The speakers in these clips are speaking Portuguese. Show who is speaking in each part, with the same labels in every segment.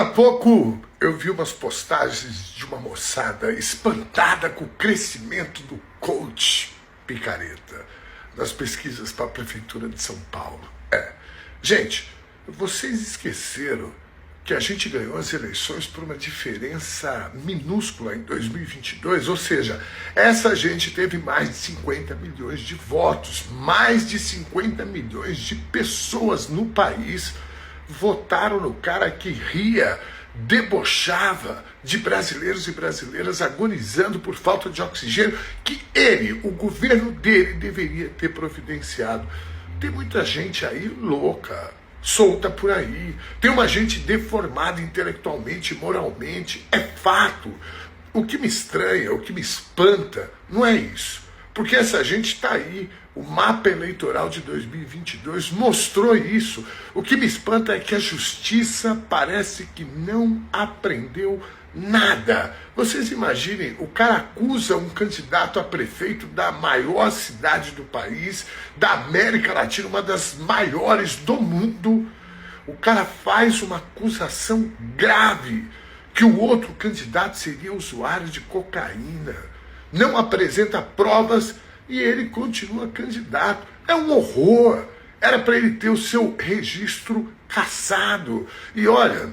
Speaker 1: Agora há pouco eu vi umas postagens de uma moçada espantada com o crescimento do coach Picareta nas pesquisas para a Prefeitura de São Paulo. Gente, vocês esqueceram que a gente ganhou as eleições por uma diferença minúscula em 2022, ou seja, essa gente teve mais de 50 milhões de votos, mais de 50 milhões de pessoas no país votaram no cara que ria, debochava de brasileiros e brasileiras agonizando por falta de oxigênio, que ele, o governo dele, deveria ter providenciado. Tem muita gente aí louca, solta por aí. Tem uma gente deformada intelectualmente, moralmente. É fato. O que me estranha, o que me espanta, não é isso. Porque essa gente está aí. O mapa eleitoral de 2022 mostrou isso. O que me espanta é que a justiça parece que não aprendeu nada. Vocês imaginem, o cara acusa um candidato a prefeito da maior cidade do país, da América Latina, uma das maiores do mundo. O cara faz uma acusação grave que o outro candidato seria usuário de cocaína. Não apresenta provas e ele continua candidato. É um horror. Era para ele ter o seu registro cassado. E olha,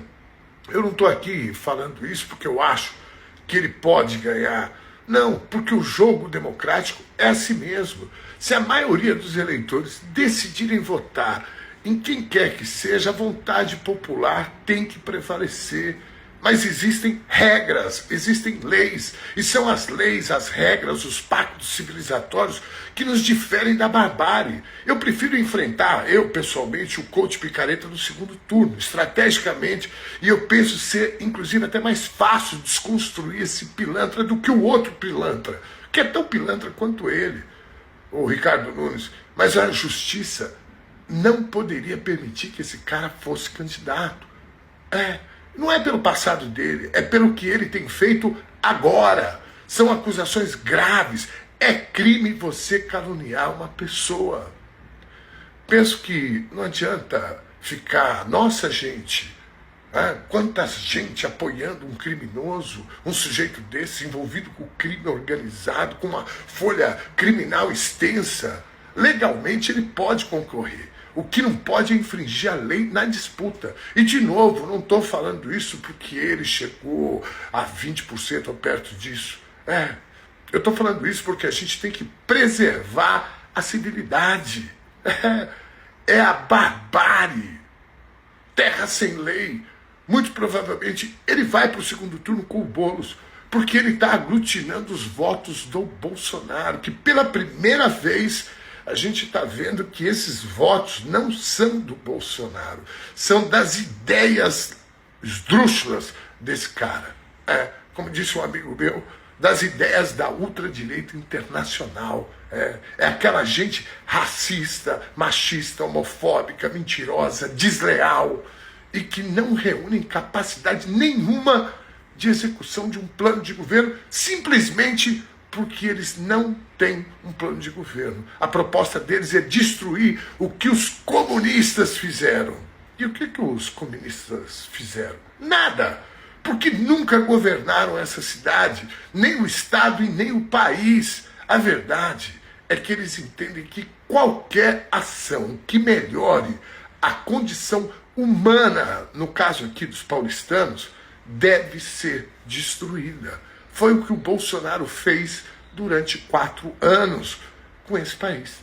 Speaker 1: eu não estou aqui falando isso porque eu acho que ele pode ganhar. Não, porque o jogo democrático é assim mesmo. Se a maioria dos eleitores decidirem votar em quem quer que seja, a vontade popular tem que prevalecer. Mas existem regras, existem leis, e são as leis, as regras, os pactos civilizatórios que nos diferem da barbárie. Eu prefiro enfrentar, eu pessoalmente, o coach Picareta no segundo turno, estrategicamente, e eu penso ser, inclusive, até mais fácil desconstruir esse pilantra do que o outro pilantra, que é tão pilantra quanto ele, o Ricardo Nunes. Mas a justiça não poderia permitir que esse cara fosse candidato. Não é pelo passado dele, é pelo que ele tem feito agora. São acusações graves. É crime você caluniar uma pessoa. Penso que não adianta ficar, nossa gente, quanta gente apoiando um criminoso, um sujeito desse envolvido com crime organizado, com uma folha criminal extensa. Legalmente ele pode concorrer. O que não pode é infringir a lei na disputa. E, de novo, não estou falando isso porque ele chegou a 20% ou perto disso. Eu estou falando isso porque a gente tem que preservar a civilidade. É a barbárie. Terra sem lei. Muito provavelmente ele vai para o segundo turno com o Boulos, porque ele está aglutinando os votos do Bolsonaro, que pela primeira vez a gente está vendo que esses votos não são do Bolsonaro, são das ideias esdrúxulas desse cara. Como disse um amigo meu, das ideias da ultradireita internacional. É aquela gente racista, machista, homofóbica, mentirosa, desleal, e que não reúnem capacidade nenhuma de execução de um plano de governo, simplesmente porque eles não têm um plano de governo. A proposta deles é destruir o que os comunistas fizeram. E o que os comunistas fizeram? Nada! Porque nunca governaram essa cidade, nem o Estado e nem o país. A verdade é que eles entendem que qualquer ação que melhore a condição humana, no caso aqui dos paulistanos, deve ser destruída. Foi o que o Bolsonaro fez durante 4 anos com esse país.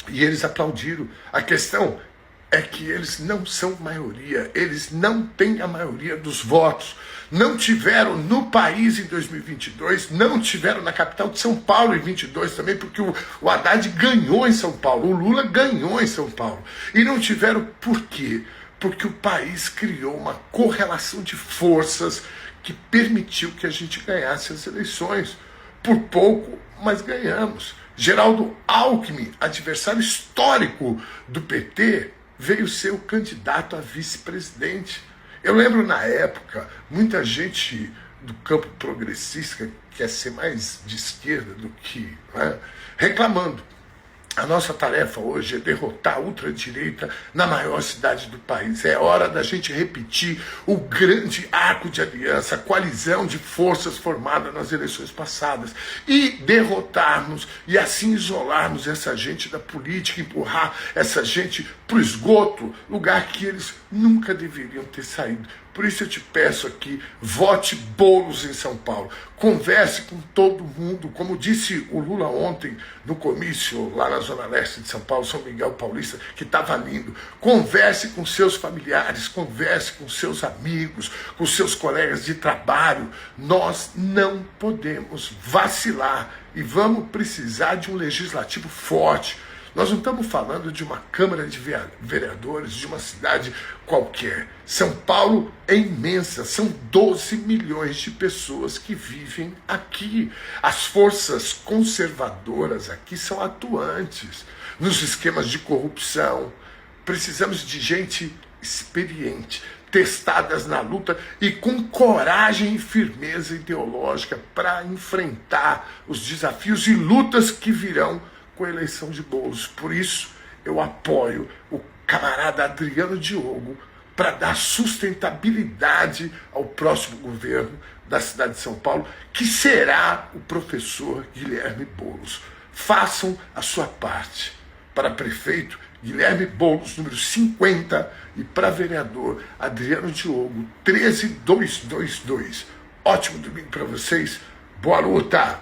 Speaker 1: E eles aplaudiram. A questão é que eles não são maioria. Eles não têm a maioria dos votos. Não tiveram no país em 2022, não tiveram na capital de São Paulo em 22 também, porque o Haddad ganhou em São Paulo, o Lula ganhou em São Paulo. E não tiveram por quê? Porque o país criou uma correlação de forças que permitiu que a gente ganhasse as eleições. Por pouco, mas ganhamos. Geraldo Alckmin, adversário histórico do PT, veio ser o candidato a vice-presidente. Eu lembro na época, muita gente do campo progressista, que quer ser mais de esquerda do que, reclamando. A nossa tarefa hoje é derrotar a ultradireita na maior cidade do país. É hora da gente repetir o grande arco de aliança, a coalizão de forças formada nas eleições passadas e derrotarmos e assim isolarmos essa gente da política, empurrar essa gente para o esgoto, lugar que eles nunca deveriam ter saído. Por isso eu te peço aqui, vote Boulos em São Paulo. Converse com todo mundo, como disse o Lula ontem no comício lá na Zona Leste de São Paulo, São Miguel Paulista, que estava lindo. Converse com seus familiares, converse com seus amigos, com seus colegas de trabalho. Nós não podemos vacilar e vamos precisar de um legislativo forte. Nós não estamos falando de uma Câmara de Vereadores, de uma cidade qualquer. São Paulo é imensa, são 12 milhões de pessoas que vivem aqui. As forças conservadoras aqui são atuantes nos esquemas de corrupção. Precisamos de gente experiente, testadas na luta e com coragem e firmeza ideológica para enfrentar os desafios e lutas que virão com a eleição de Boulos. Por isso, eu apoio o camarada Adriano Diogo para dar sustentabilidade ao próximo governo da cidade de São Paulo, que será o professor Guilherme Boulos. Façam a sua parte. Para prefeito, Guilherme Boulos, número 50, e para vereador, Adriano Diogo, 13222. Ótimo domingo para vocês. Boa luta!